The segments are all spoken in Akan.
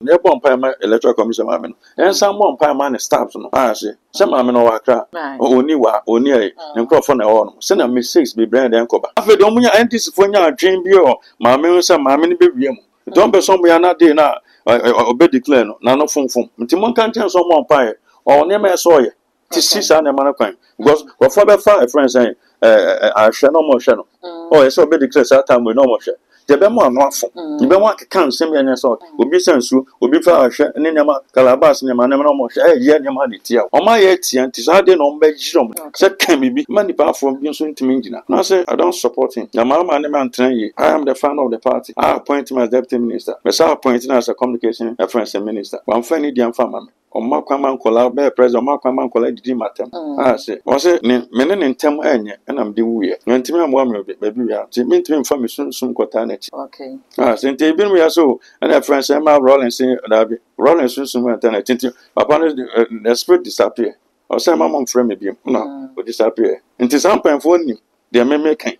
ne bomb pie electoral commission ma me no and some bomb pie man staffs no say some ma me no wakra oni e nkrofo na ho no say na mistakes be brand den koba afi do munya NTC fo nya adwen bi o ma me say ma me ne be wiem don be some ya na dey na obe declare no na no funfun nti mon kan ten some bomb pie o ne me so ye ti sisa na man kwan because for be fa a friend say a hwe no mo hwe no o ye so obe declare sa time we no mo hwe the be mo anofo the be mo kan sem ya nya so obi sensu obi fa ahwe ne nyama kalabas nyama ne mo hwe ye nyama de tia o ma ye tia nti sa de no mba jirom se kan bibi man nipa from bi so ntimi ngina na say I don't support him na mama ne man tran yi I am the fan of the party I appoint him as deputy minister me say appoint him as a communication affairs minister wan fa ni dia mfa mama Oma kwama nkola be president oma kwama nkola didi matem say o say me ne ntem enye na mde wuye ntimi amwa me be wi a ti me ntimi mfa me sunsun kota na chi okay say ntimi bi no ya so na friends ma Rollins da bi Rollins sunsun kota na tinti papa no the spirit disappear o say mama mfrɛ me bi no o disappear nti sampan fo nim de me kan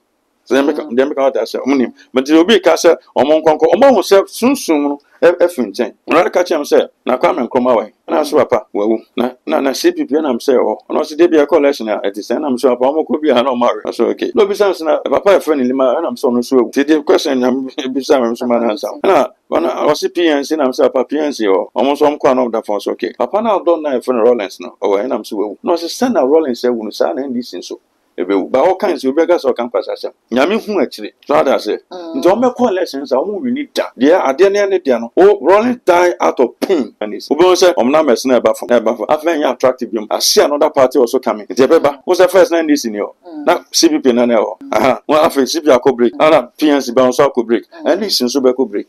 say me ka that say omunim but obi ka say omo nkonko omo hu say sunsun no efinchen na ka chem say na kwa me nkroma wa na so papa wawu na CPP na am say oh no se dey be collection at say na am so papa omo ko bi ha na ma so okay no bi sense na papa e friend lima na am so no so wawu the question na bi say am so man answer na o se PNC na am say papa PNC oh omo so am kwa na da for so okay papa na don na e friend Rollins no oh na am so wawu no se send na Rollins e wu no sa na ndc so ebe ba all kinds you bega so kan kwasasem nyame hu akire so that say nti o me collections a o wini da de ade ne de no o Rolling die out of pain and is obo say omna mess na eba fo afa nya attractive bi I see another party also coming nti beba o say first na ndc ni o na CPP na na o aha one afa CPP akọ break na PNC ba so akọ break and ndc nso be akọ break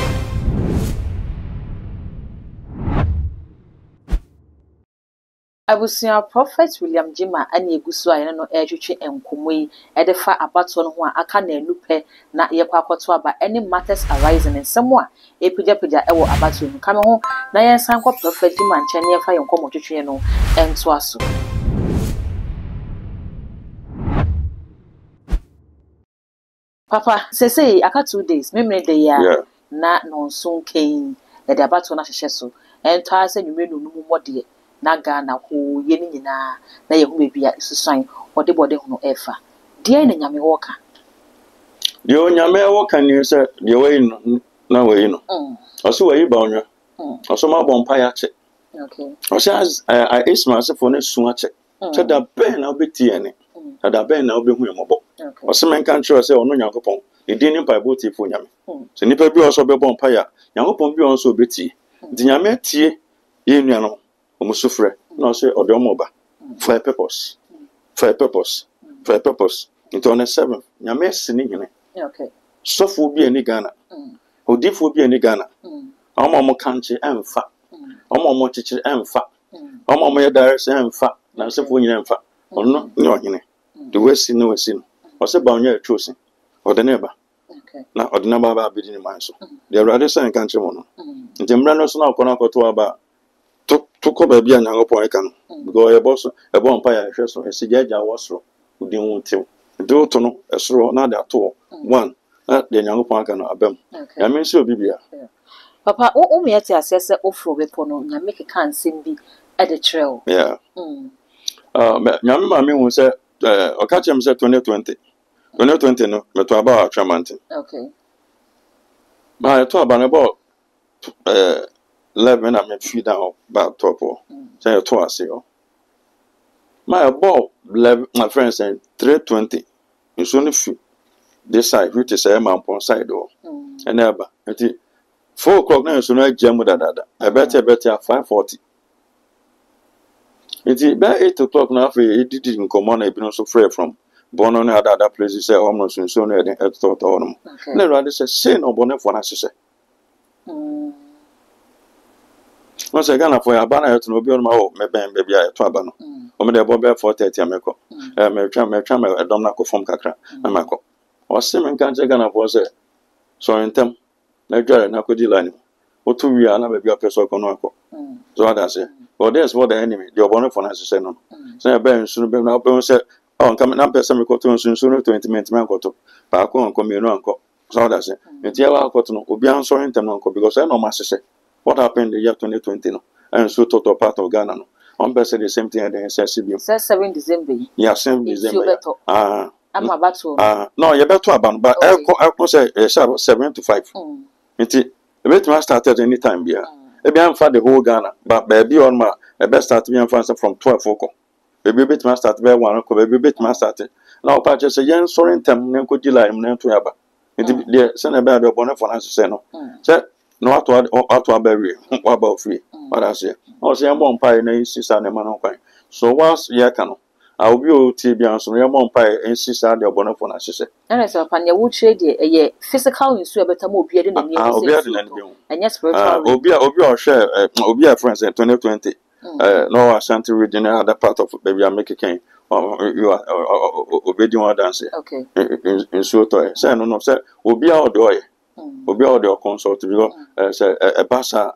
Abusia Prophet William Jima ani egusu ayene no ehwehwe enkomo yi edefa abato no ho aka na enupe na yekwa akoto aba any matters arising nsem a epija ewo abato no kame ho na yensan kwa Prophet Jima nche ne yefa yenkomo twetwe no ento aso Papa say aka 2 days memre de ya na no so ken e de abato na hyehyɛ so ento ase nwume no mu mode na Ghana ho ye ni nyina na ye hu bebia susan bode ho no efa de na nyame woka yo nyame woka ni se de we no na we no oso we ba onwa oso ma bompa ya che okay oso I isma se for na su ache che da ben na obeti ene da ben na obehu yemobo oso men kan tro se ono Nyankopon e din ni Bible ti fo nyame se nipa bi oso be bompa ya Nyankopon bi onso obeti di nyame tie ye nua no omusufre no say odomoba for a purpose into on 7 nyame sini nyine okay sofo bi ani Ghana odifo bi ani Ghana omo kanche emfa omo chichire emfa omo ye direct emfa na sefo nyine emfa onno ni ohine the west no west no o se ba onye atrosi odeneba okay na odenaba ba bidi ni man so the rather say kanche mo no ntemra no so na okona akoto aba to ko ba bia Nyankopon eka no because e boss e bon pa ya hwe so e sijaja wosro udin wontew do to no esro na da to one na de Nyankopon aka no abam ya men se obi bia papa o me yati asese ofro bepo no nyame keka nsem bi e de trel yeah nyame ma me hu se o ka chem se 2020 no me to aba atramante okay ba to aba ne bo 11 I feed down about top say to us yo my ball 11 my friend saying 320 it's only few this side which is a man pon side o and never until 4 o'clock now so no jam da I better 5:40 until by 8 o'clock now it didn't come on e been so free from born on other places say almost so no e thought on no rather say no born for na say no say Ghana for abana yet no bi on ma o me ben baby a to aba no o me de bo be 4:30 ameko me twa me edom na ko form kakra na mako o se me kan che Ghana for say so entem na dware na ko di line o to wi ana baby a person ko no akọ so that say but there's what the enemy the obono for na say no say be nsu be na be say on kam na person me ko to nsu no 20 minutes me ko to ba ko on ko me no anko so that say me tie wa ko to no obi an so entem no anko because I no ma say what happened in the year 2020 no and so total part of Ghana no on person the same thing at the SSB Say 7 December. yeah same December I'm about to. no you better about but I say 7 to 5 nti e bet started anytime bia e bia for the whole Ghana but baby on ma e best start bia from 12 o'clock baby bet start be 1 o'clock baby bet start now pa say yen sorry ntem ne ko July ne to yaba nti de se na be do bonne for na say no say no ato abawie what about free what I say o say yen bon pai na insisa ne ma no kwan so once ye ka no I will be oti bia so yen bon pai insisa de bonne for na say and so pan ye wo trade ye physical insu betam obi ade na ni obi ade na bi and spiritual obi o share obi a friends in 2020 no Ashanti region other part of baby I make king you are obedi one dance okay in so to say no say obi a odo consult because say e passa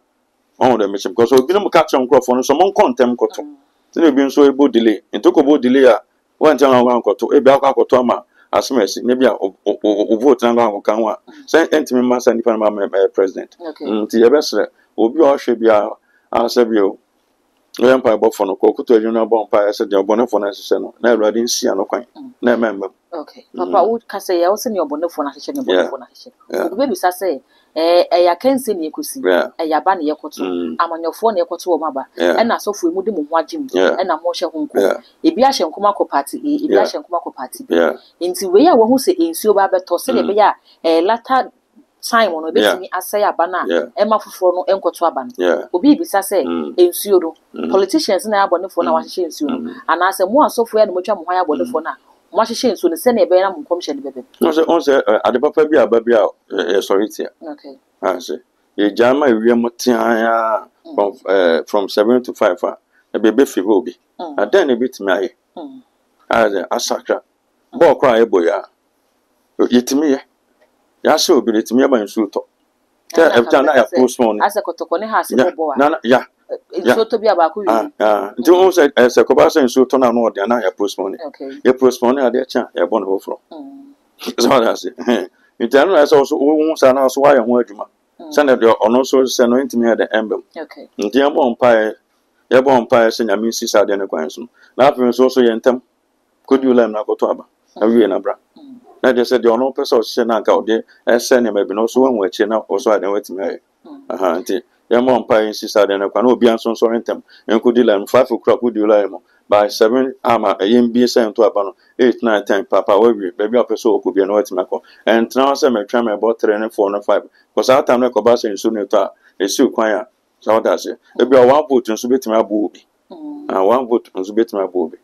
on the mission because obi no catch on crop for so mon contem koto say obi so ebo delay into ko bo delay a one time wan koto e bi akoto ama asmesi ne bia o vote na ngwa kan wa say entimi massa ni ma president nti e besre obi o hwe bia asabio Wen pa bo fono ko kuto ejuna bon pa ese de obone fono ese no na awrade nsi anokwan na memba okay papa wo ka say ya wo se ne obone fono ahye ne obone fono ahye obi be sa say ya kanse ne ekusi ya ba ne yekoto amanyofo ne yekoto wo maba e na asofo emu de mo ho agim e na mo hye ho nko ebi ahye nkoma ko party ebi ahye nkoma ko party nti we ya wo hu se ensuo ba beto se de be ya latter time ono betimi asay abana ema foforo no enkoto abana obi bisa say ensuo do politicians na abonefo na wahye ensuo no anase mo asofo ya no motwa mo hwan abonefo na mo hye ensuo no se na ebe na mo komhye de bebe on say adepapa bi aba sorry tia okay say e jama ewie motia from 7 to 5 bebe fibo obi adan e betimi aye asakra bo kra eboya yetimi ye ya se obi letimi aba nsu to every na ya postpone asa kotoko ne ha se bobo na ya nsu to bi aba ku yi nti on say ko ba se nsu to na no de na ya postpone ya postpone ade cha ya bon ho fro so that say nti anu na so wo sa na so wa ya ho adwuma se na de ono so se no ntimi ya de emblem nti ya bon pa se nyame nsi sa de ne kwan so na afi so ye ntem kodula na koto aba awie na bra na de said the ono person se na nka ode ese ne mabi no so wan wachi na oso adan watimi aye nti ya mo mpa yin sisa de na kwa na obi anso so rentem enkudi line 5 o'clock kudi line mo by 7 ama yen bi se nto aba no 8 9 10 papa we baby apeso okubi na watimi akọ and now say me twa me about 3 and 4 and 5 because that time na ko ba se nso ne to a esi kwan a so that say e bi one vote nso betimi abo obi one vote nso betimi abo obi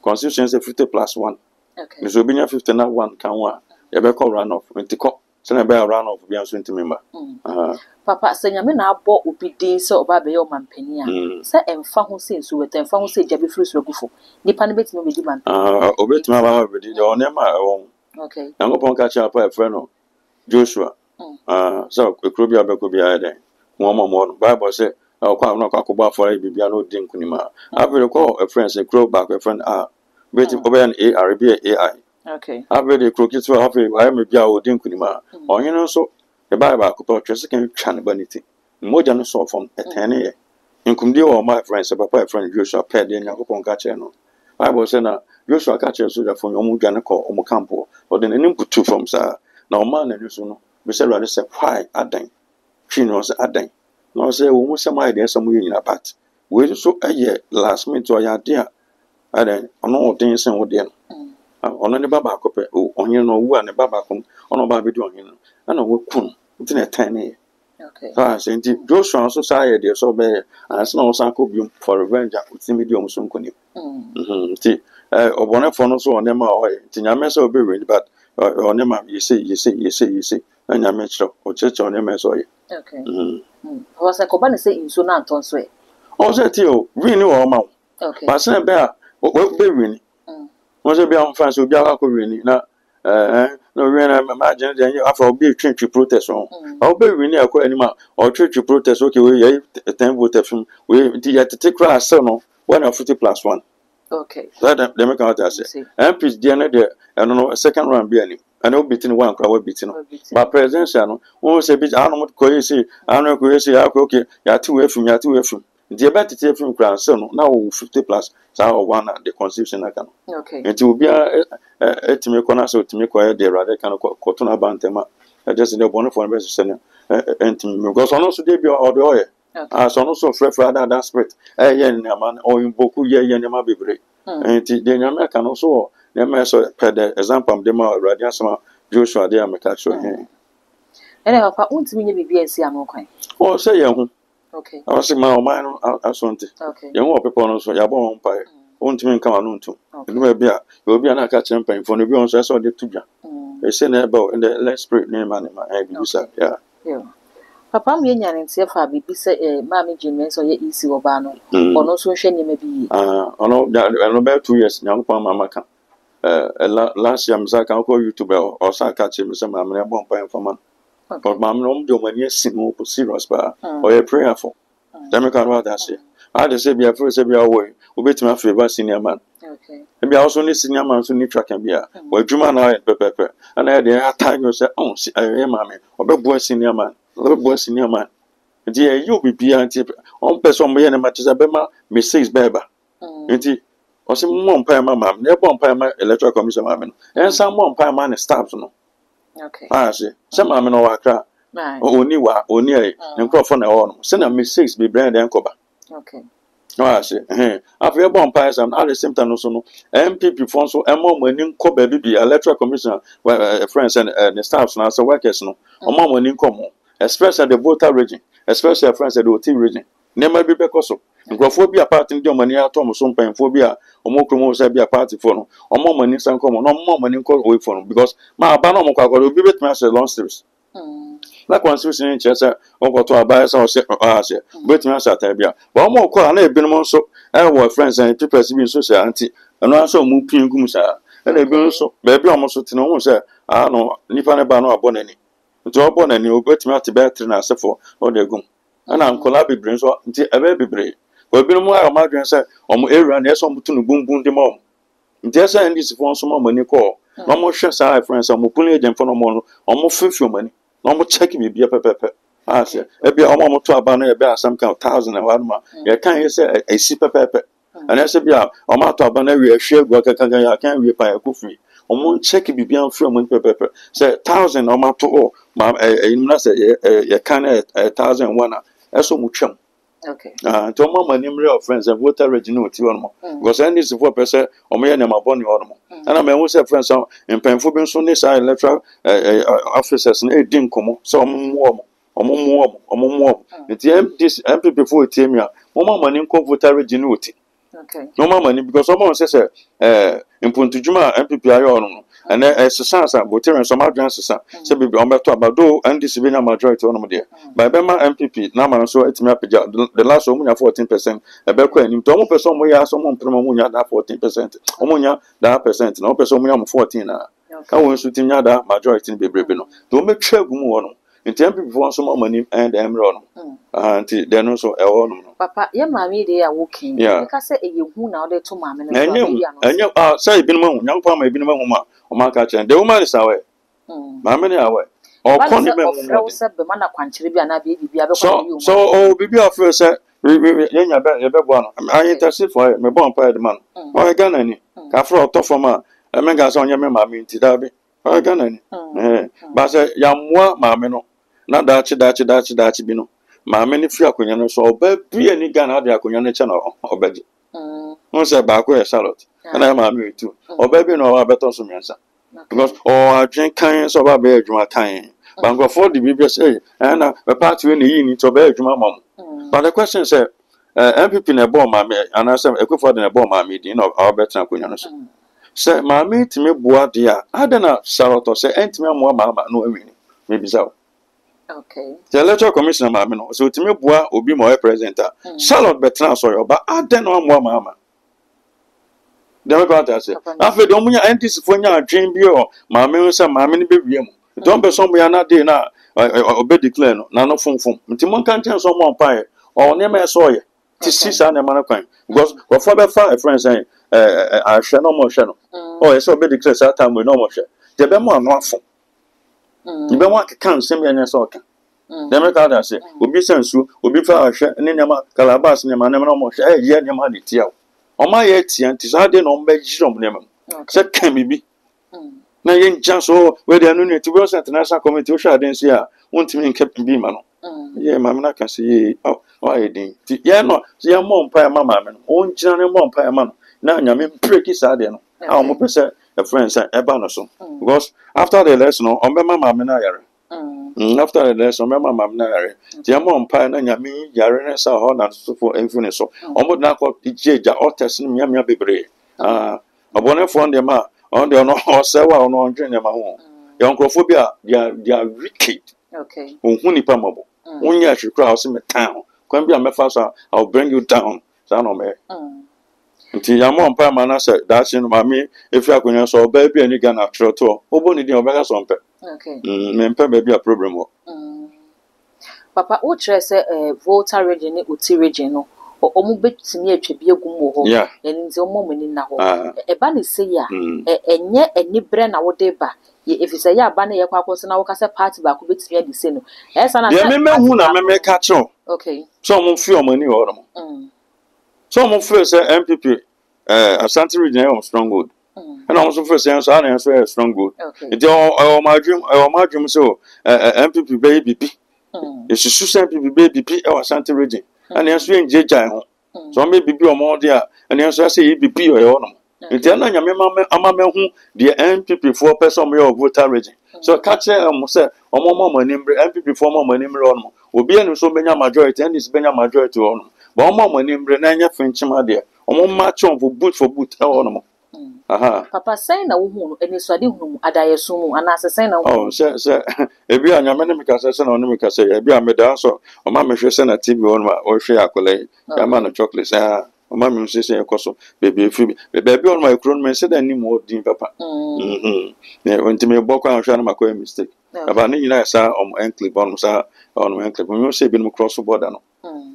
constitution say 50+1 okay so binya 50 na 1 kan wa e be call run off ntiko se na be run off bi anso ntimi mba papa se nyame na abo obi din se oba be yo mampani a se emfa ho se nsu weta emfa ho se jabe frus regufo nipa ne betimi be di man obetimi aba be di o ne ma won okay na ngopon ka cha pa e friend no Joshua so ekro bi abeko bi aye won mo Bible say kwa no kwa kuba for bibia no din kunima abere ko a friend say grow back a friend waiting over an AI. Okay. I've read a crooked to have I am a bia or dinkunima. Or you know so the Bible could purchase a can vanity. More than so from a 10 year. In Kumdio or my friends, a papa friend Joshua Ped in Yakupon Catchano. I was saying, Joshua catcher so that from Omuganaco or Mocampo, or then an input two from Sir. Now, man, and you soon, we said, rather say, why a dang? She knows a dang. No, say, almost some idea somewhere in a bat. We so a year last minute to a dear. Adan ono den sen wo de no ono ne baba akopɛ onye no wu ane baba kom ono ba bi de onye no ana wo kun nti na tan ne okay so nti Joshua so say de so be as na wo san ko bi for revenge akoti medium so nkoni nti obone fo no so one ma o nti nyame so be ready but one ma you say na nyame chiro o cheche one ma so ye okay o say ko ba ne say inso na anton so e o say ti o wi ni wo ma okay but say be a be wini mo be am fan so bi akọ wini na no wini ma je je afọ obi twetwe protest on o be wini akọ anima o twetwe protest okay we ye 10 vote from we di ya tete kra ase no 150+1 okay so that dem make out say MPs dey na dey no second round bi ani and no beating one crowd beating. Obitin. But presidential, one say, I don't want to say, I don't know, say, okay, you are 2 way from, you are 2 way from. The about to from crown, so now 50 plus, so one at the constitution. I can. Okay. It will be a to me corner, so to me quiet there, rather kind of cotton bantama. I just in the bonnet for investment, and because also they be all the oil. As also fresh rather that spirit, yen man, or in Boku, yen ma be break. And the American also, the master per the example of the more radiasma, Joshua, the American show him. And I won't mean you be a sea no kind. Oh, say, young. Okay. I was saying, my mind, I want it. Okay. Young people also, your bone pie. Won't mean come on to. It will be a catch champagne for the beyond, I saw the two. They say about in the last spirit name, and my yeah. Yeah. Papa me nya ntia fa bibi se maami Jimmy so ye easy oba no ono so hwe ne mabi ono be 2 years nyankopon mama ka last year msa kan ko YouTube or sa ka che me se mama ne bon pan fama but mama no do mani simu serious ba or ye prayerful dem kan what that say I dey say bia for say bia wo obetima favor senior man okay e bia also ni senior man so ni track bia wa adwuma na pepepe ana dey attack you say oh mama obebo senior man boy senior man. Dear, you be beyond on person by any matches a bema, mistakes beba. Indeed, or some one pie mamma, never one pie my electoral commission mamma, and some one pie man stops no. Okay. I say, some mamma no wakra, or near, and crop on the arm. Send a mistakes be brand and cover. Okay. No, I say, after your bomb pies and at the same time, also, MPP funds so and more when in Coba be electoral commission, where friends and the staffs and also workers no, or more when in common. Especially the voter region, especially a friends at the OT region. Never be because of Grophobia party in Germany, Thomas, some painphobia, or more promotes be a party for no, or more money some common, no more money call away from because my Banamoka will be with master long strips. Like one Swiss in Chester, or to a bias or say, but master Tabia. But more call and they've been also, our friends and people being society, and also moving Gumsa, and they've been so, baby almost to know, sir, I know, Nipana Bano abonani. Job on and you bet me at the better than for or the gum. And I'm collabing brains until a baby brave. Well, be more of my grandson, or area and some to boom boom the mom. There's and this for some money call. No more shares I friends, I'm pulling them for no more, or more future money. No more checking me be a pepper. I say, maybe I'm almost to a banner about some kind of 1,000 and 1 month. You can't say a sip pepper. And I said, yeah, I'm out to a banner, we share work, I can't repay a coffee. On one check it be beyond from one pepper. Say 1,000 or more to all. Mam, say, you can 1,001. That's so much. Okay. To my number of friends and voter regional to one more. Because I need 4% or me and my bonny ornament. And I may also friends in Penfobian Sundays, I electoral officers and a dim como, some warm or more. This MPP before it came here. More money called voter regional. Okay. No more money because someone says, in Puntujuma, MPP, and as a son, Boterian, some advances, so be on back to about do and this being a majority on there. By Bema MPP, Naman, so it's me up the last woman 14%, a better in Tomo person, we are someone promonia that 14%, Omonia that percent, no person 14. I want to think that majority be brave. Don't make sure one. In temple before some more money and emerald. Until then also a Papa, your mammy, they are walking. Yeah. I say, you who now they to mammy and you say, been young farmer, been a woman, or my catcher, and the woman is away. Mammy away. Or Connie, the man of Quanchibia and I be so, oh, be your first, one. I intercede for my born by the man. Or I got any. After a tough man, a man got on your mammy, Tidabi. Or I got any. But say, Yamwa, mammy. Not that you know. My many few Akuyan so be any gun out the Akuyan channel or bed. Once a back way a salad, and I'm married too. Or baby no I better some answer. Because I drink kinds of a bedroom at time. But before the BB say, and a party in the evening to bedroom mom. But the question said, MPP in a bomb, mammy, and I said, a good for the bomb, mammy, you know, our better Akuyan. Say, mammy to me, boy, dear, I don't know, salad or say, ain't me more mamma, no, maybe so. Okay. The electoral commissioner, mamma, so to me, boy, will be more president. Charlotte better, sorry, but I don't know more mamma. Democrat, I say, after the only anti-Sophia dream bureau, mamma, some mammy baby. Don't be somewhere not there now, or be declared, none of phone. Timon can't tell someone pie, or never saw you. Tis 6 and a man of crime. Because what father 5 friends say, I shall no more channel. Oh, it's so big declares that time with no more share. de be mo anofo ibe mo akeka nsem ya nyesa oka dem ka da se obi sensu obi fa ahwe ne nyama kalabas nyama ne mo hwe ye nyama de tia o ma ye tia nti sa de no mba jirom ne mam se kan bibi na ye nja so we de anu ne ti bo international committee o hwa den se a wontimi nke bi ma no ye mam na ka se ye o ye din ti ye no ye mo mpa ma ma me no o njina ne mo mpa ma no na nyame break sa de no a mo pese a friend say eba no so because after the lesson on be ma me na yare after the lesson me ma me na yare ti mo mpa na nyame yare ne sa ho na so for enfune so o mo na ko jeja o test ni mia bebre obone fo ndem a on de no o se wa no ndwen ne ma ho ye onkrofobia they are wicked Okay. Huni pamabo. Unya shikra house me town. Can be a mefasa, I'll bring you down. Son of me. Until Yamon Pamana said, that's in mammy, if you are going to so baby and you can actual tour. Oboni the Omega Sompe. Okay. Mempe may be a problem. Papa, what say Volta region, Uti region, or Omubet to me a tribute gumo, Yeah, and in the moment in Naho. A banny say ya, and yet a nibren our deba. If you say ya banny a quacos and our casa party back with me the same. Yes, and I remember who I may catch on. Okay. Some few money or some first MPP, Ashanti region of Strongwood. And also first answer answer Strongwood. Okay. It's all my dream, so MPP baby. It's a Susan baby or Ashanti region. And the answer in J. So maybe be more there, and the answer say EBP or your own. It's an amame who the MPP 4 person of voter region. So catch say or more money MPP 4 more money on will be any so many majority and it's been a majority on. But more money Brenania French there. Or more match on for boot on. Aha. Papa saying a woman and it's a dim adayasum and as a sign of sir, if you are your manimica son or nimica say, if you are medanso, or mamma should send a TV on or share a colleague, a man of chocolates, or mamma say a cosso, baby, baby on my crown may say any more dean papa. When to me, Boka and Shanama mistake. About Nina, sir, on ankle bonus, on ankle, when you say, been across the border.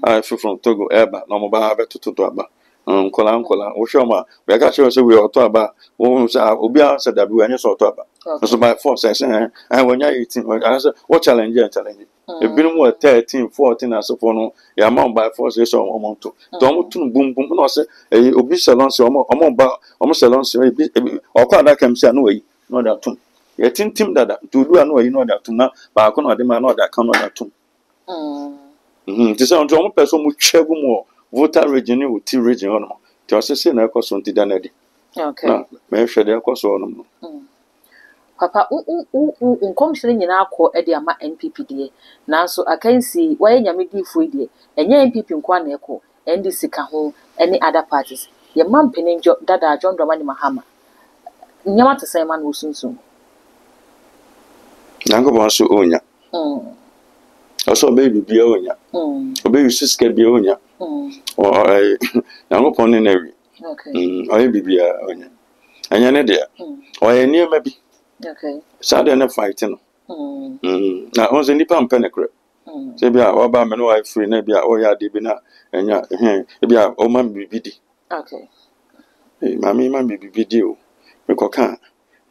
I feel from Togo, Eba, no more to Tutuaba. Kola, Oshoma, we are catching us, we are talking about, Obi answered that we are not talking about. So by force, I say, and when you're 18, I said, what challenge you challenge? If you more 13, 14, as a phone, your mom by force is on amount to. Don't boom, no, say, Obi salon, so almost salon, or quite that can say, no way, no that too. Yet, Tim that to do anyway, you know that to now, but I cannot demand that cannot that too. This is on one person who check more. Voter region with T region on to assess in a cost on Tidanedi. Okay. May share their cost on. Papa, commissioning in our core at the Ama NPPD. Now, so I can see why Yamidi Free and your NPP in Quaneco, and the Sikaho, any other parties. Your mum penning Dada John Dramani Mahama. Yamata Simon will soon. Nango wants to own ya. Also, baby, be own ya. A baby sister be own ya. Or a young upon in every. Okay. Or a baby own ya. And you're there. Or a near maybe. Okay. Saturday and fighting. Now, only Nippon Penecre. Say, be our Obama, no, I free, maybe a Oya Dibina, and ya, maybe our Oman BBD. Okay. Mammy, man, BBD. Because can't.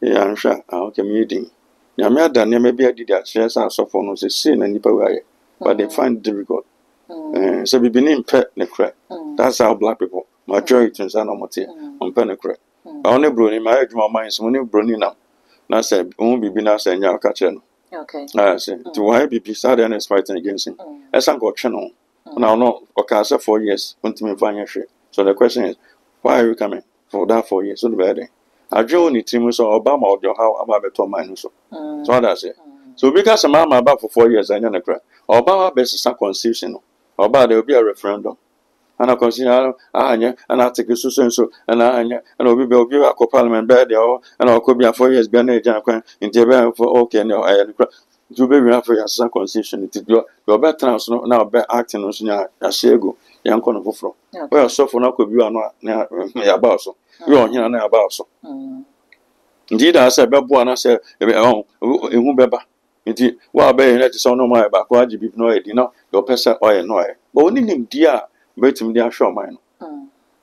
Yeah, I'm sure I'll come meeting. Yamia done, maybe I did that. Shares are so for no sin and nipper, but they find difficult. So we been in pet necre. That's how black people, majority in San Omote, on penecre. Only brony, my age, my mind's only brony now. Now said, won't be been as a young catcher. Okay. I said, to why be beside and is fighting against him. As I got channel. Now, no, or casa 4 years, want to me find your shit. So the question is, why are you coming for that 4 years? So the bad. I joined the team so Obama or your how about better mine so. So that's it. So because a mama about for 4 years, I know cry. Obama best some constitution. Obama there will be a referendum. And I consider and I take a so and will be a parliament bed and I could be a 4 years Ghana in Japan for okay no I to be enough for your some constitution to do your better now be acting on a shego young con of floor. Well so for now could be about so. We are here about so. Indeed, I said, Babuana said, who beba. Indeed, while being let us know my back, why you be no, your person or no. But only him, dear, bet him dear show mine.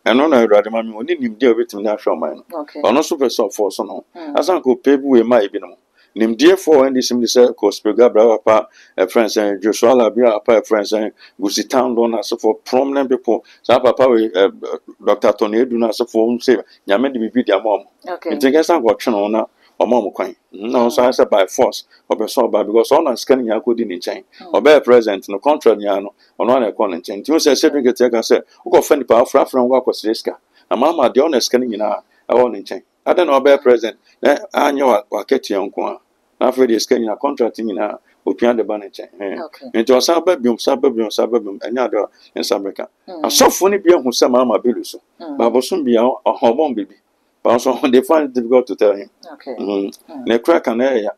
ɛno na awurade ma me ɔne nimdeɛ a obɛtumi de ahwɛ ɔman no Okay. ɔno nso pɛ sɛ ɔfɔɔ so no asan kɔ pɛ bi wei ma ebi no nimdeɛfoɔ ɛde sim de sɛ kɔspega bra papa ɛfrɛn sɛ Joshua Labia papa ɛfrɛn sɛ Gusi Town Don asefo prominent people saa papa wei Dr. Tony Edu no asefo sɛ nyame de bibi de ama ɔmo Okay. nti nkɛsa nkɔtwe no na ɔmo kwan na ɔso ayɛ sɛ by force ɔbɛ so ɔba because ɔna sika no nyinaa kɔdi ne nkyɛn ɔbɛyɛ president no contract nyinaa no ɔno ana ɛkɔ ne nkyɛn nti wo sɛ sɛ dwene keteɛ ka sɛ wokɔfa nipa afrafra ho akɔsrɛ sika na mama deɛ ɔna sika no nyinaa ɛwɔ ne nkyɛn adɛn na ɔbɛyɛ president na anyɛ wakatua nko a na afei deɛ sika nyinaa contract nyinaa opia de ba ne nkyɛn Okay. nti ɔsan ba biom ɛnyɛ ade a ne nsa bɛka asɔfoɔ no bi ahu sɛ mama bɛlu so baabosom bia ɔhɔbɔn baabi but also they find it difficult to tell him. Okay. Ne crack and ya.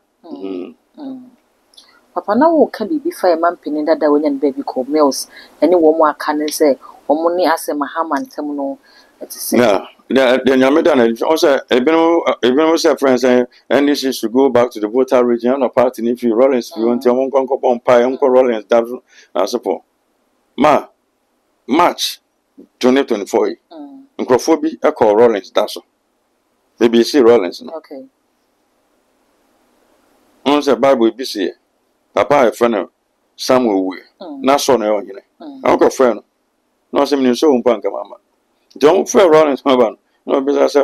Papa na wo ka bibi fa e mampini dada wonya ne baby called Mills ene wo mo aka ne se wo ni ase mahama ntam no etise. Yeah. The Nyameda also even say friends and this is to go back to the voter region or party if you Rollins you want to go on pie uncle Rollins that support. March 2024. Nkrofobi e call Rollins that so. Baby see Rollins no. Okay. On say Bible bi see papa e friend Samuel we. Na so na e ohine. Uncle friend no say me so umpa nka mama. Don't feel Rollins no no be say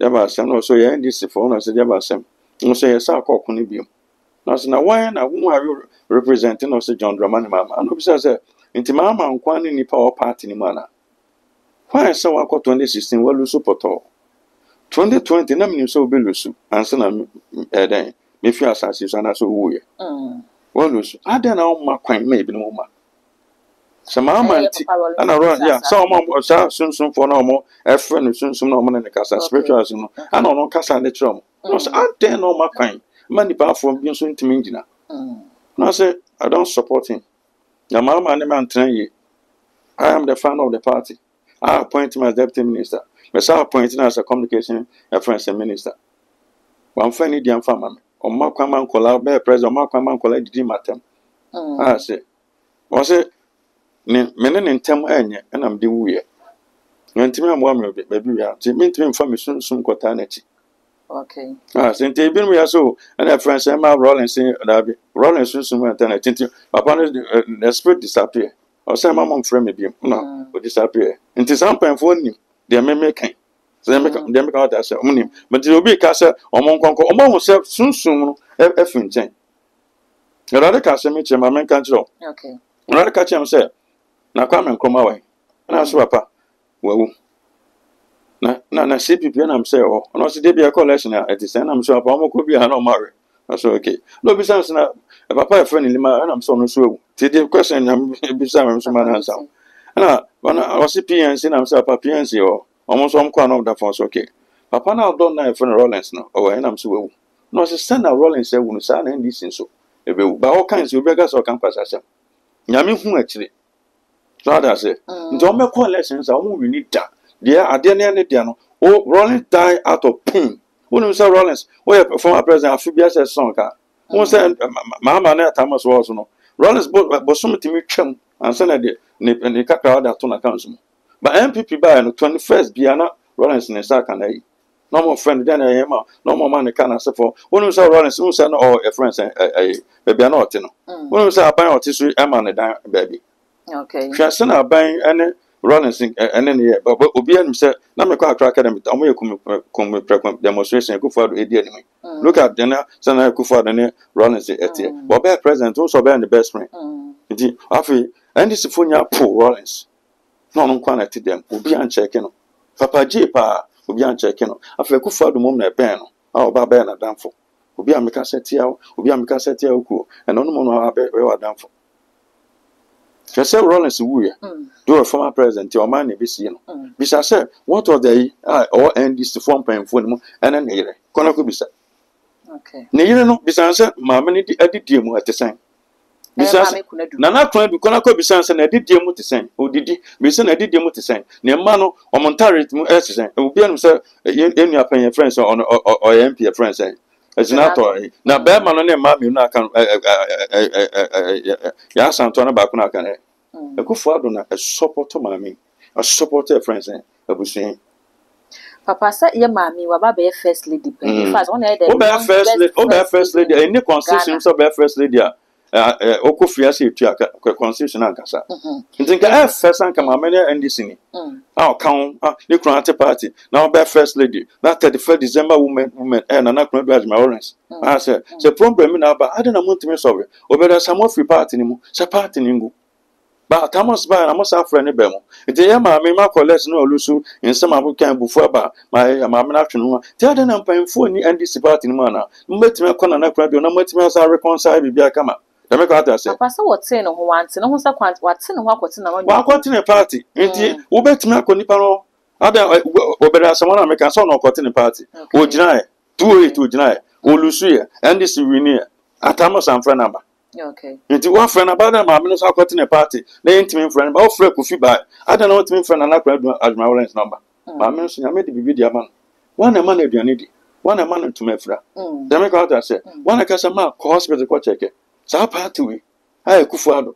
Jaba Sam no so ye NDC for no say Jaba Sam. No say yes akọ ni biom. No say na why na who are you representing no say John Dramani mama. No be say nti mama nkwa ni nipa o party ni mana. Why say wakọ 2016 we lose support 2020 na me so be lose ansa na den me fi asase so na so wo ye. We lose. Aden na o ma kwan me bi no ma. Sama amanti ana ro ya so omo sa sunsun for na omo efe no sunsun na omo ne kasa spirituals no ana no kasa ne trom no say aden no makwan mani pa from bi so ntimi ngina no say I don't support him na mama ne man tran ye I am the fan of the party I appoint him as deputy minister me say appoint him as a communication affairs minister wan fa ni dia mfa mama o makwan man kola be president o makwan man kola didi matem I say o say mene ne ntem anye na mde wuye ntimi amwa me baby wi ati mentimi mfa me sunsun kota na chi Okay. sente ebinu ya so na friends ma Rollins da bi Rollins sunsun ma ta na tinti papa no the spirit disappear o say mama mfrɛ me biem no o disappear nti sampanfo nim de me kan so de me ka ta say omnim but the obi ka say omon konko omon ho say sunsun no efin chen erade ka say me che ma men kan chiro Okay. erade ka che me say na kwa me nkroma wai na so papa wawu na CPP na am say oh no se dey be collection at the same am so papa mo ko bi ha na mare na so okay no be sense na papa e friend lima na am so no so wawu ti the question na be say am so man answer na o se PNC na am say papa PNC oh almost am kwa na that for so okay papa na don na e friend Rollins no oh na am so wawu no se send na Rollins e wu no sa na NDC so e be wu ba o kan se obi ga so kan kwasa asem nyame hu akire so that say nti o me collections a we need that there ade ne dia no o Rollins die out of pain when say Rollins we former president afibia say song ka won say mama na Thomas was no Rollins bo so metimi twam ansa na de ne kakra da to na council but MPP by no 21st bia na Rollins ne sa kan ai no more friend then I am no more man can say for when say Rollins won say no a friend say bia na ote no when say aban ote so e ma ne dan baby Okay. Hwase na aban ene Rollins ene ne but obi anim say na me kwa akra academy omo ye demonstration Akufo-Addo edi anim look at then say na Akufo-Addo ne Rollins etie but be president also be the best friend nti afi NDC fonya po Rollins no no kwa na ti dem obi an check no papa J pa obi an check no afi Akufo-Addo mom na ben no a oba be na danfo obi ameka setia ku eno no mo no abe we wa danfo just say Rollins wuye do a former president your man be see no bisa say what of the or NDC form pen phone mu ene ne yire kono ko bisa Okay. ne yire no bisa say maame ne di adidie mu atesen bisa na na kon bi kono ko bisa say na adidie mu tesen odidi bisa na adidie mu tesen ne ma no omontare mu tesen obi anu say enu apan friends on or MP friends Ezinato na be ma no ne ma mi na kan ya santo na ba ku na kan Akufo-Addo na support mami a support friends abusua. Papa sa ye mami wa ba be first lady pe. In fact, one dey. First lady. Any constitution so be first lady a okofia se etua constitution ankasa. Ntinka first anka ma many NDC ni. Count the Kurante party. Now be first lady. That 31st December women na na kuna do my orange. I say problem na ba adena montimi solve. Obeda some free party ni mu. Se party ni ngu. Ba Thomas ba na mo sa frɛ ne ba mu. Nti ye ma me ma collect no olusu nsɛm abukan bufu aba ma me na twene ho. Ti ade na mpanfo ni NDC party ni ma na. Mbetimi akɔ na kura bi na mbetimi asa reconcile bibia kama. Da me ka ta sɛ. Papa sɛ wɔte no ho wante no ho sɛ kwant wate no ho akɔte na wa akɔte ne party. Nti wo betimi akɔ nipa no ada obere asɛm na me ka sɛ no akɔte ne party. O gyina 28 o gyina olusu ye NDC wini Thomas am frɛ number. Okay. Nti wa friend about them ma me no so akɔte ne party na intimi friend ba o frɛ Kofi ba ada na intimi friend na akra adwuma Lawrence number ma me so nyame de bibi dia ma no wa na ma na aduane di wa na ma na ntuma afra dem ka ta sɛ wa na ka sɛ ma ko hospital ko cheke sa party we ai kufu ado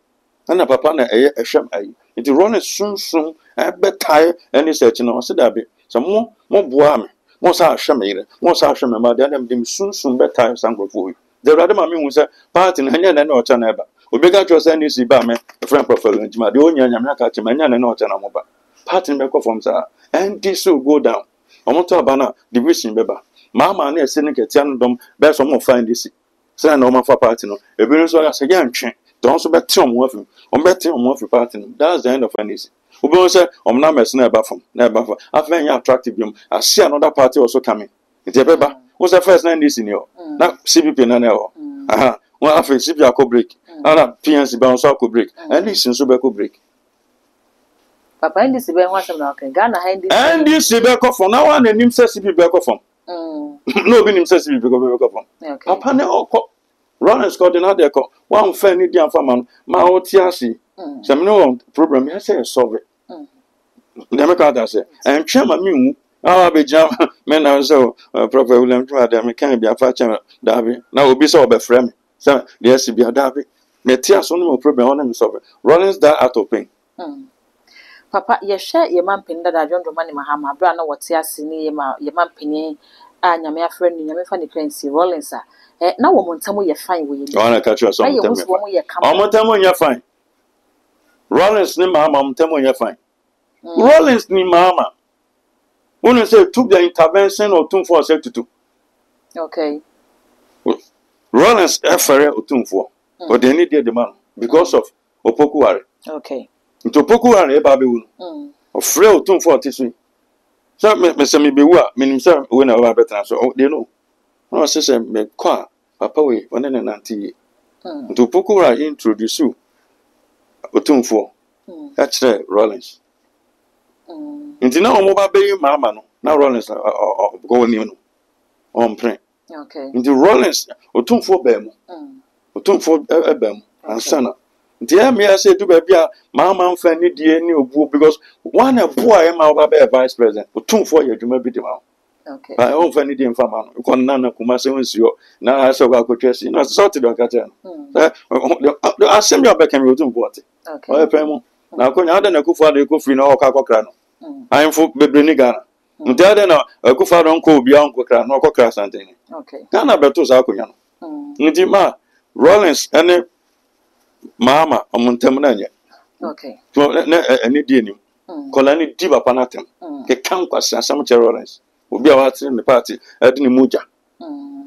na papa na ɛyɛ ɛhwɛm ayi nti run sunsun ɛbɛtae ɛne search no se da bi sɛ mo boa me mo sa ahwɛ me yire mo sa ahwɛ me ma de dem sunsun bɛtae sankrofo we the rather mammy who said, Party and Hanya and Ochaneba. Obega to send you see by me, a friend profile, and Jima, the only Yamaka, Mania and Ochanaba. Party back of from Sir, and this will go down. Omoto Bana, division beba. Mamma and a syndicate, Tiandom, best some more find this. Send no more for party. A very so as a young chain. Don't so bet Tom Worthing, or bet Tom Worthy party. That's the end of any. Ubo said, Namas never from, never. I find you attractive him. I see another party also coming. It's a beba. What's the first name this in you? Not CBP Nanel. Aha. Well, after CBP could break. And PNC bounce out could break. And this in Subeco break. Papa, and this is what's American Ghana. And this Subeco for now and him says CBP from. No, being him says CBP from. Papa, no, run and Scott and other one fair Indian farmer, Mao Tiasi. Some no problem. I say solve it. Democrat, I say, and Chairman. Be jam men are so proper William to them can be a fatcher Darby. Now will be so be frame. So yes, be a Darby. The tears only problem on himself. Rollins that out of pain. Papa, ye share your man pin that I don't money Mahama, Brana, what tears in your man penny, and your mere friend in your funny crancy Rollins. Now, woman, tell me you're fine with you. I want to catch you some time. When you're fine. Rollins, ni mama, tell me when you're fine. Rollins, ni mama. When say took the intervention or 2-4-7-2. Okay. Rollins F.R. or 2-4. But they need the man because of Opokuare. Okay. Into Opokuare, Babu. Of Freo 2-4-3. So, Mr. Mibiwa, meaning, sir, when I was better, so they know. No, I say, me qua, Papa, we, 190. Into Opokuare introduce you. Or 2-4. That's Rollins. Nti na omo ba be mama no na Rollins go ni no on print. Okay. Nti Rollins otumfo ba mu. Otumfo ba mu ansana. Nti ya me say do ba bia mama mfa ni die ni obu because one boy e ma ba be vice president. Otumfo ya dwuma bi de ma. Okay. Ba on fa ni die mfa ma no. Ko na kuma se wonsuo na asa go akotwesi na sort do akata no. Asem ya be kan mi otumfo ate. Okay. O e pa mu. Na akonya ada na kufu ada ekofri na ọka akọkra no. Ayemfo bebre ni Ghana. Nti ada na akufa don ko obi an kokra na ọkọkra santeni. Okay. Ghana beto sa akonya no. Nti ma Rollins ene mama omuntem na nye. Okay. So na ene die ni. Kola ni di bapa na tem. Ke kan kwasa asam che Rollins. Obi a wa tire ne party ade ni moja.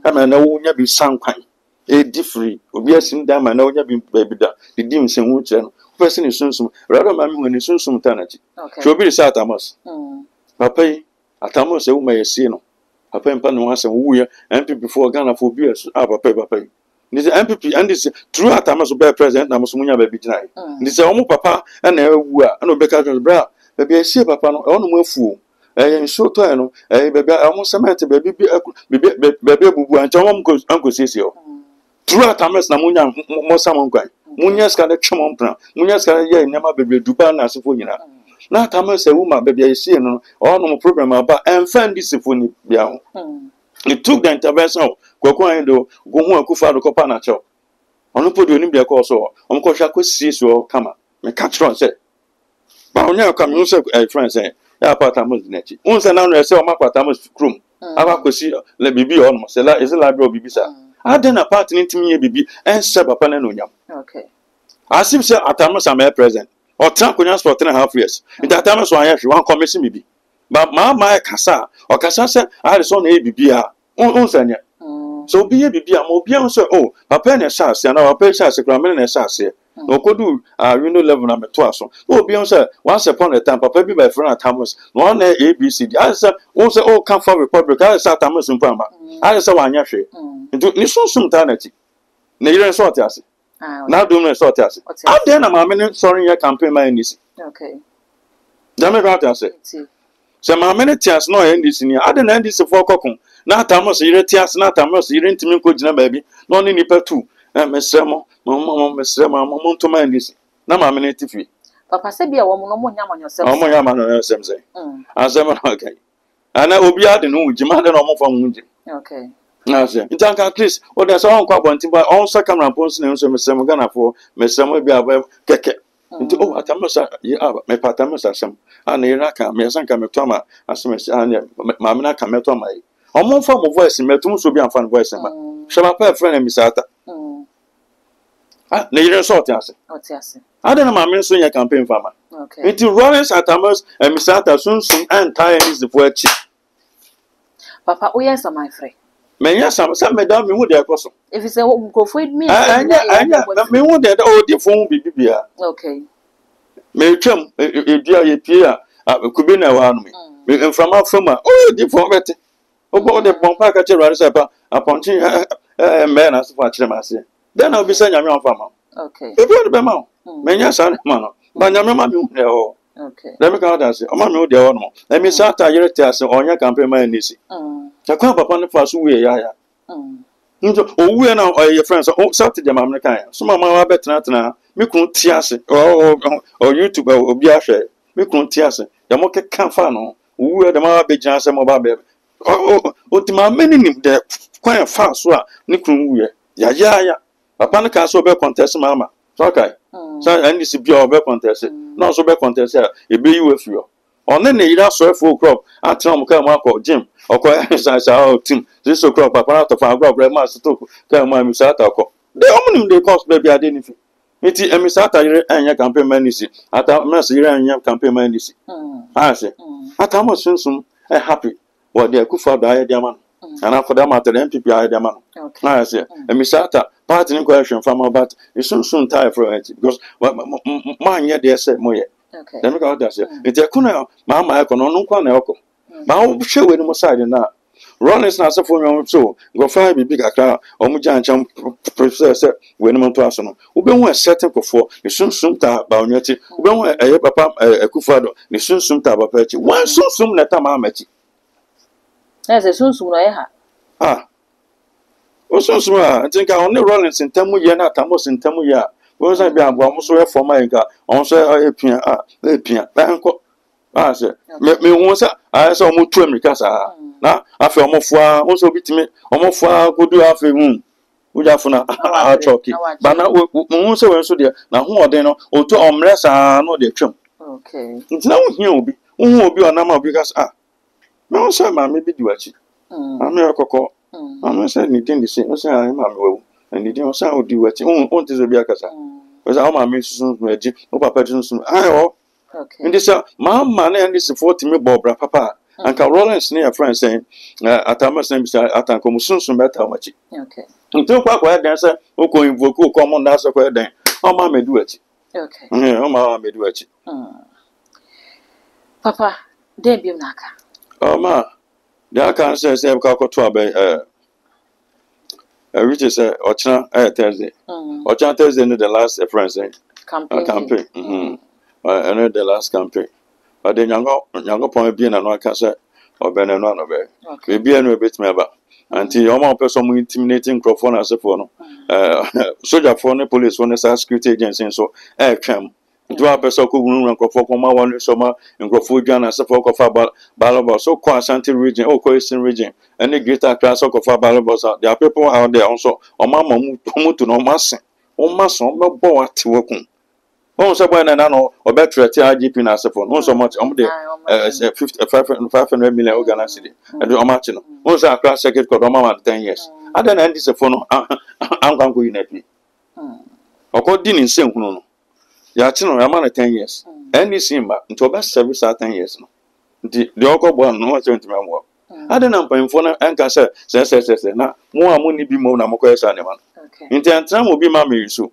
Ama na wo nya bi sankwan. E di free. Obi asin da ma na wo nya bi baby da. Di dim sen wo che no. Person is soon, rather, mammy, when it's soon eternity. She'll be the Satamos. Papa, Atamos, who may see no. Papa and Pan once and woo MP before Ghana for beers. Papa. This MPP and this true Atamos will be present. Namosunia baby tonight. This is almost Papa and who are no better bra. Baby, I see Papa on more fool. I so tired. Baby, I almost cemented baby boo and Uncle Cecil. True Atamos Namunia, more someone crying. Munyas ka de twom mpra munyas ka ye nyama bebre duba na asefo nyina na atama se woman baby I see no all no problem about and find this phone bia ho it took the intervention kwakwan do go hu akufa do kopa na cho ono podi oni bia ko so on ko hwa ko sie so kama me ka tron se ba onya ka me so friend say apartment nechi unsa na no se o apartment krom aba kosi la bibi on mo se la is la bi bibi sa aden na part ni ntimi ye bibi ense papa na no nyam Okay. asip se atama sa me present o tran konya for 3.5 years nti atama so anya hwe wan commission bibi ba ma kasa o kasa se ari so na e bibi a unsa nya so biye bibi a mo bia so oh papa na sha ase na papa sha ase kra me na sha ase no kodu you know level na meto aso oh bia so once upon a time papa bi by friend atamos no na abcd asa o se o come for republic asa atamos mpo amba asa wanya hwe nti ni sunsun ta na ti na yire so ate ase na do no so ate ase ade na ma me ne sorry ya campaign ma ndisi okay dame ka ate ase se ma me ne tias no ya ndisi ni ade na ndisi for kokon na atamos yire tias na atamos yire ntimi ko gina ba bi no ni nipa tu mesremo mesremo to ma ndisi na ma me ne tifi papa se bia wo no mo nya manyosem o mo nya manyosem se asem na okay ana obi ade no ujima de no mo fa mu ujim okay na se ntanka at least o da so on kwa bonti ba on sa camera pons na so mesremo gana fo mesremo bia ba keke nti o atamosa ya aba me patamosa sem ana ira ka me san ka me to ma asem ana ma me na ka me to ma yi o mo fa mo voice metum so bia fa no voice ma shema pa friend mi sata na ira so tiase ada na ma me so nya campaign farmer okay nti Lawrence Atamos mi sata sunsun antai is the for chi papa o yes my friend menya some me da me hu de ekoso if you say go for me anya me hu de o de fon bibia okay me twam edua ye pie a kubi na wa no me mframa fama o de fon bete o go de bon pa ka che rare sepa aponchi me na so fa kire ma se then na obi say nyame on fama okay e bi de be ma menya sa na ma no ba nyame ma me hu de o okay let me count that say o ma me hu de o no e mi sa ta yere ti ase onya campaign ma ni si takwa papa ne fa so we ya njo owu na your friends o Saturday ma me kan so mama wa betena me kun ti ase o YouTube obi ahwe me kun ti ase ya mo ke kan fa no owu de ma be gina ase mo ba be o ti ma meni nim de kwan fa so a ne kun wu ya papa ne ka so be contest mama so kai so and this be o be contest no so be contest e be you afio one na ira so for crop atena mo ka mo akọ gym oko sa team this so crop papa na to fa crop ma stop ka mo mi sa ta ko de omunim de cost baby ade ni fi enti emi sa ta ire anya campaign manisi ata me se ire anya campaign manisi se ata mo sunsun happy what de kufa da ya diama ana for da matter MPP ya diama se emi sa ta party ni question farmer but sunsun tie for it because ma anya de say mo ye okay let me go that say enti ekuna ma ekono no kwa na eko ba wo hwe we ni mo side na Rollins na asefo nwo so go fa bibi kakra o mu jancham professor we ni mo to aso no wo be hu a certain kofo ni sunsun ta ba onwati wo be hu eye papa akufado ni sunsun ta ba pachi wan sunsun na ta ma machi ese sunsun no ye ha o sunsun a ntinka on ni Rollins ntamu ye na Atamos ntamu ye a wo sa bi agwa mo so ye forma nka on so epia ba nko se me hu sa so mo tu America sa na afi omofua won so bitimi omofua kodu afi uja funa choki bana hu se wen so de na hu odin no otu omre sa no de twem okay ntina hu hia obi hu obi onama obi gas me won say ma me bi diwachi ame akoko ame say ni din de say o say ma me wu ni din o say o diwachi on te zo bi akasa o say o ma me susun eji o papa susun okay ndi say ma na ndi se 40 me bobra papa anka Rollins ne your friend saying Atamos na bisa atanko musunsun beta machi okay nti kwa dan say o ko invoke ko mo nda so kwa dan o ma medu achi okay o ma medu achi papa den bi naka o ma da kan say ka ko to abai which is ochna Thursday ochna Thursday no the last friend saying campaign and the last campaign but then yango point bi na no aka say obene no no be bi enu ebetime aba anti o ma person mu intimidating microphone asefo no soldier for no police for no security agency so twam do a person ko gunu microphone ko ma won so ma microphone dwan asefo ko fa balaba so ko Ashanti region o ko Eastern region any greater class ko fa balaba so there are people out there also o ma mu to no masen o maso o bo ati wokun On so boy na no obetre ti IGP na asefo no so much de 500 million Ghana cedi e do omachi no on so akra circuit code oma 10 years ada na ndi sefo no ankwanko unity okodi ni nsen hunu no ya chi no ya ma na 10 years any simba nto be service 10 years no nti de okogbo no wa 70 memwo ada na mpanyimfo na enka se na mo a mo ni bi mo na mo koyesa ne ma nti antra mo bi ma me yusu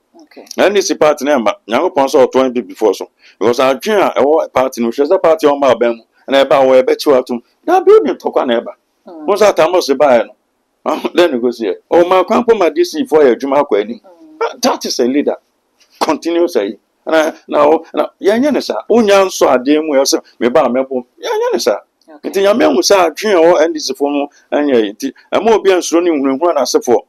any si party na ma nyango pon so 20 before so because adwen a e party no hwese party on ma ba mu na e ba wo e be chi watum na bi obi tokwa na e ba mo sa tamo se ba no then you go see o ma kwampo ma DC for ya adwuma kwa ani that is a leader continue say na yanya ne sa onya nso ade mu yo se me ba mebo yanya ne sa nti nyame hu sa adwen o NDC fo mu anya nti ama obi ansuro ni hunhun na asefo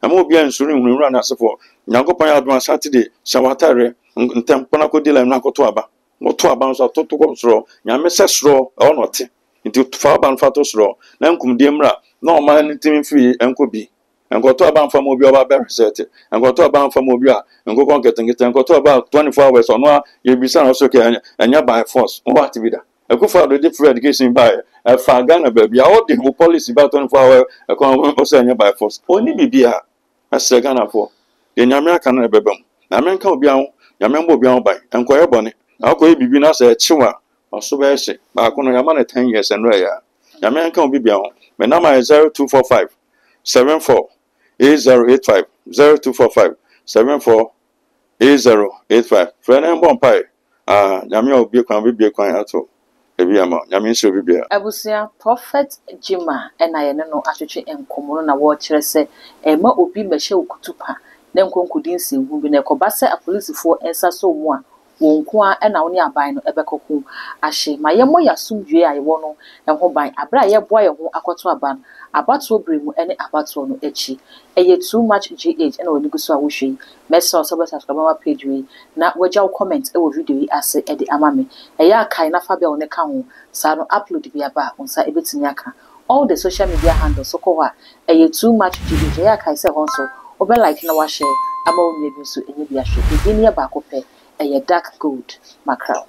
ama obi ansuro ni hunhun na asefo nyankopon ya adwa Saturday shawatare ntempona ko dila na koto aba moto aba nso toto ko soro nyame se soro o no te nti fa aba nfa to soro na nkum die mra na o ma ntimi fi enko bi enkoto aba nfa mo bi oba be reset enkoto aba nfa mo bi a enko kon ketengete enkoto aba 24 hours ono ye bi san so ke anya by force o ba ti bi da ekufa do different education by fa Ghana baby all the policy about 24 hours ekon o se anya by force oni bibia ase Ghana for ye nyame aka na bebam na menka obi an nyame mbo obi an ban enko ye bone akoye bibi na se chiwa oso be hye ba ko no yama na 10 years enro ya nyame enka obi bia ho me na ma 0245 74 8085 0245 74 8085 friend en bon pai nyame obi kwan ato ebi ama nyame nso obi bia abusia Prophet Jima na ye no atwetwe enkomo na wo kire se ma obi mehye okutupa na nkonkudin se hu bi na ekoba se apolisifo ensa so mu a wonko a na woni aban no ebekoko ahye ma ye mo yasumdwe a ye wo no ho ban abra ye boa ye ho akoto aban abato bremu ene abato no echi eye too much gh na woni guso a wo hwe message so be subscribe my page we na wagya comment e wo video yi ase e de amame eye akai na fa be wo ne ka ho sa no upload bi aba onsa ebetimi aka all the social media handles so ko ha eye too much gh eye akai se ho so obe like na wa share ama onye bi so enye bi ahwe bi ni ba ko pe eye dark gold mackerel